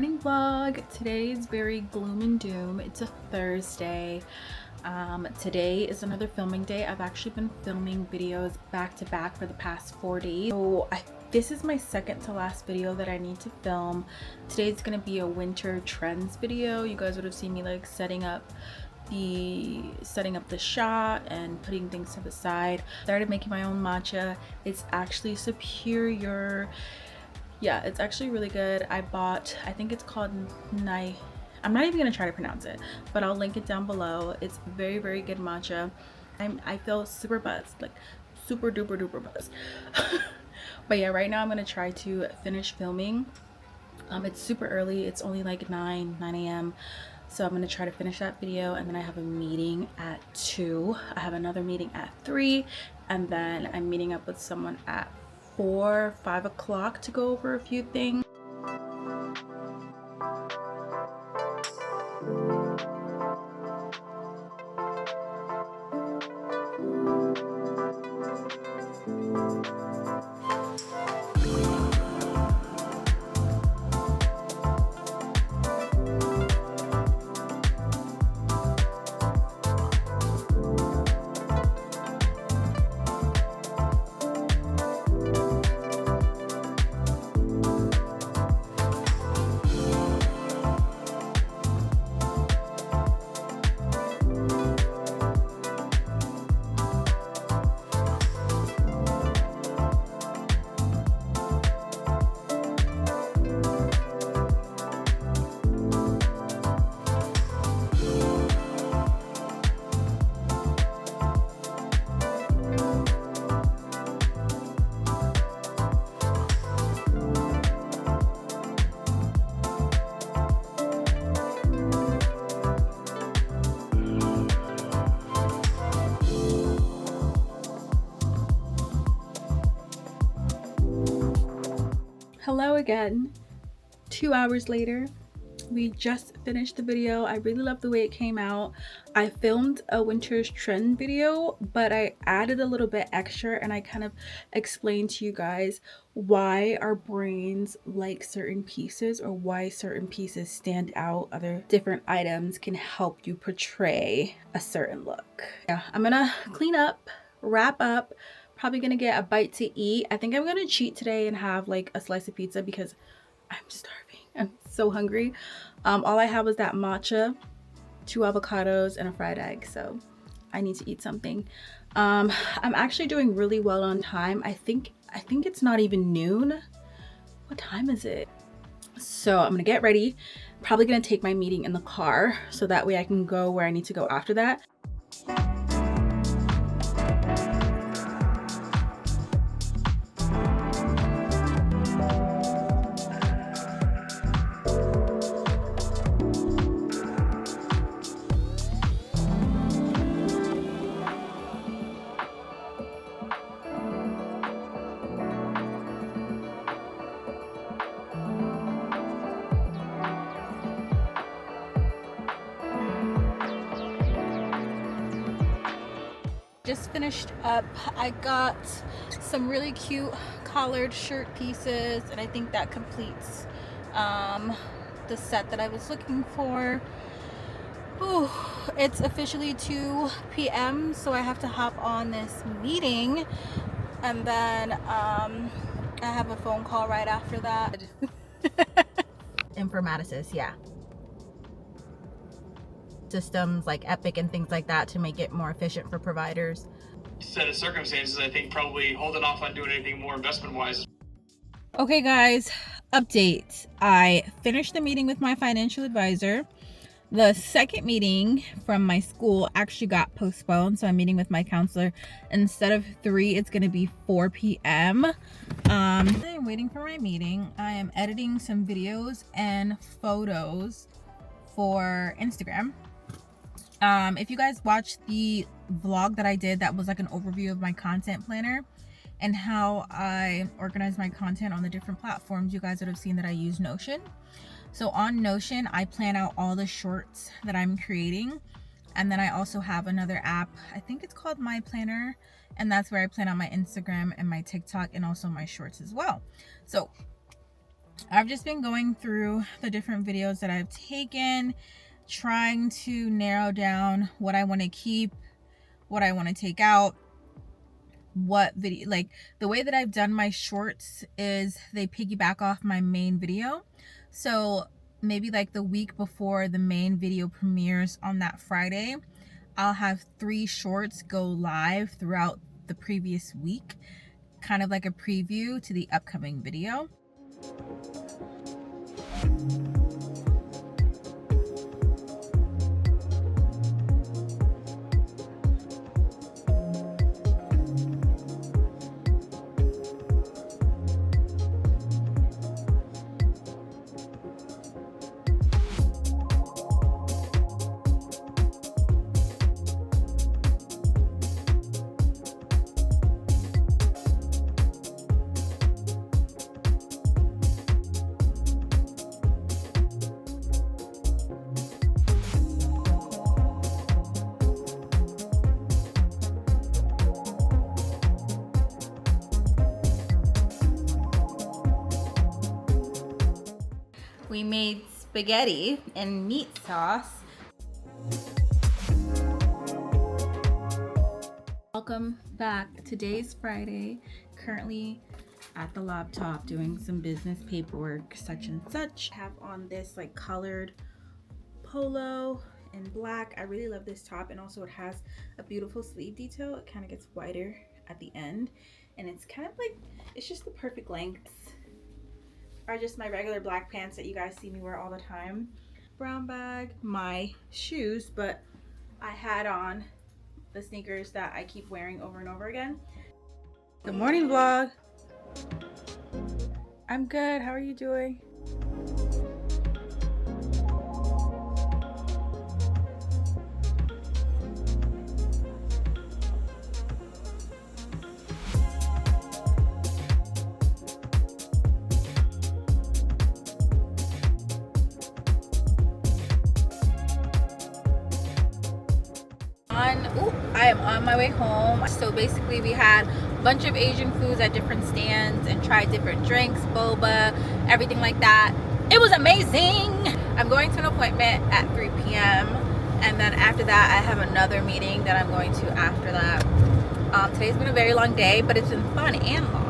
morning vlog. Today is very gloom and doom. It's a Thursday. Today is another filming day. I've actually been filming videos back to back for the past 4 days. So this is my second to last video that I need to film. Today's gonna be a winter trends video. You guys would have seen me like setting up the shot and putting things to the side. Started making my own matcha. It's actually superior. Yeah, it's actually really good. I think it's called I'm not even gonna try to pronounce it, but I'll link it down below. It's very, very good matcha. I feel super buzzed, like super duper duper buzzed. But yeah, right now I'm gonna try to finish filming. It's super early. It's only like 9 a.m. So I'm gonna try to finish that video, and then I have a meeting at 2. I have another meeting at 3, and then I'm meeting up with someone at 5 o'clock to go over a few things. Hello again. 2 hours later. We just finished the video. I really love the way it came out. I filmed a winter's trend video, but I added a little bit extra, and I kind of explained to you guys why our brains like certain pieces, or why certain pieces stand out. Other different items can help you portray a certain look. Yeah, I'm gonna clean up, wrap up, probably gonna get a bite to eat. I think I'm gonna cheat today and have like a slice of pizza because I'm starving. I'm so hungry. All I have was that matcha, 2 avocados, and a fried egg, so I need to eat something. I'm actually doing really well on time. I think it's not even noon. What time is it? So I'm gonna get ready. Probably gonna take my meeting in the car so that way I can go where I need to go after that. Just finished up. I got some really cute collared shirt pieces, and I think that completes the set that I was looking for. Ooh, it's officially 2 p.m. so I have to hop on this meeting, and then I have a phone call right after that. Informaticist, yeah. Systems like Epic and things like that to make it more efficient for providers. Set of circumstances, I think probably holding off on doing anything more investment wise. Okay guys, update. I finished the meeting with my financial advisor. The second meeting from my school actually got postponed, so I'm meeting with my counselor. Instead of 3, it's going to be 4 p.m. I'm waiting for my meeting. I am editing some videos and photos for Instagram. If you guys watched the vlog that I did, that was like an overview of my content planner and how I organize my content on the different platforms, you guys would have seen that I use Notion. So on Notion, I plan out all the shorts that I'm creating. And then I also have another app, I think it's called My Planner, and that's where I plan out my Instagram and my TikTok and also my shorts as well. So I've just been going through the different videos that I've taken, trying to narrow down what I want to keep, what I want to take out, what video. Like, the way that I've done my shorts is they piggyback off my main video. So maybe like the week before the main video premieres on that Friday, I'll have 3 shorts go live throughout the previous week, kind of like a preview to the upcoming video. We made spaghetti and meat sauce. Welcome back. Today's Friday. Currently at the laptop doing some business paperwork, such and such. I have on this like colored polo in black. I really love this top, and also it has a beautiful sleeve detail. It kind of gets wider at the end, and it's kind of like, it's just the perfect length. Are just my regular black pants that you guys see me wear all the time. Brown bag, my shoes, but I had on the sneakers that I keep wearing over and over again. Good morning, vlog. I'm good. How are you doing? I am on my way home. So basically we had a bunch of Asian foods at different stands and tried different drinks, boba, everything like that. It was amazing. I'm going to an appointment at 3 p.m. and then after that I have another meeting that I'm going to after that. Today's been a very long day, but it's been fun and long.